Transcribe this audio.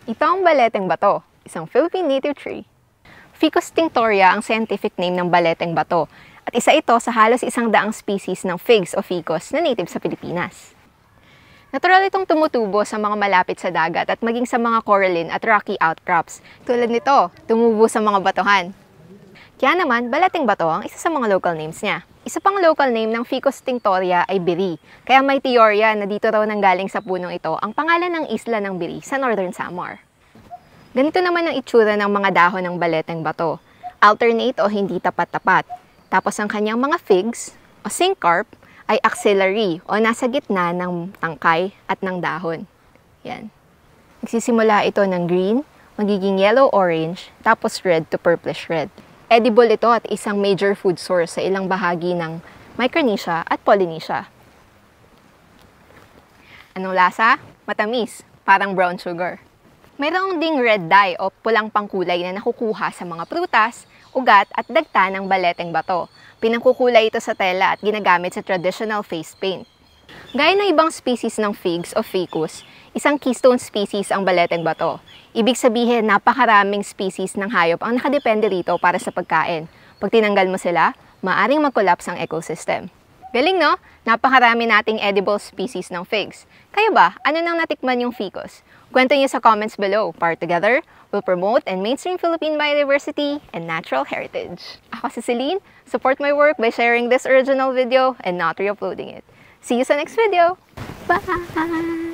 Ito ang baleteng bato, isang Philippine native tree. Ficus tinctoria ang scientific name ng baleteng bato at isa ito sa halos 100 species ng figs o ficus na native sa Pilipinas. Natural itong tumutubo sa mga malapit sa dagat at maging sa mga coralline at rocky outcrops. Tulad nito, tumubo sa mga batuhan. Kaya naman, baleteng bato ang isa sa mga local names niya. Isa pang local name ng Ficus tinctoria ay Biri. Kaya may teorya na dito raw nanggaling sa punong ito ang pangalan ng isla ng Biri sa Northern Samar. Ganito naman ang itsura ng mga dahon ng baleteng bato. Alternate o hindi tapat-tapat. Tapos ang kanyang mga figs o syncarp ay axillary o nasa gitna ng tangkay at ng dahon. Yan. Nagsisimula ito ng green, magiging yellow-orange, tapos red to purplish red. Edible ito at isang major food source sa ilang bahagi ng Micronesia at Polynesia. Anong lasa? Matamis, parang brown sugar. Mayroong ding red dye o pulang pangkulay na nakukuha sa mga prutas, ugat at dagta ng baleteng bato. Pinangkukulay ito sa tela at ginagamit sa traditional face paint. Gaya ng ibang species ng figs o ficus, isang keystone species ang baleteng bato. Ibig sabihin, napakaraming species ng hayop ang nakadepende rito para sa pagkain. Pag tinanggal mo sila, maaring mag-collapse ang ecosystem. Galing no? Napakarami nating edible species ng figs. Kayo ba, ano nang natikman yung ficus? Kwento niyo sa comments below. Para together, we'll promote and mainstream Philippine biodiversity and natural heritage. Ako si Celine. Support my work by sharing this original video and not re-uploading it. See you sa next video. Bye!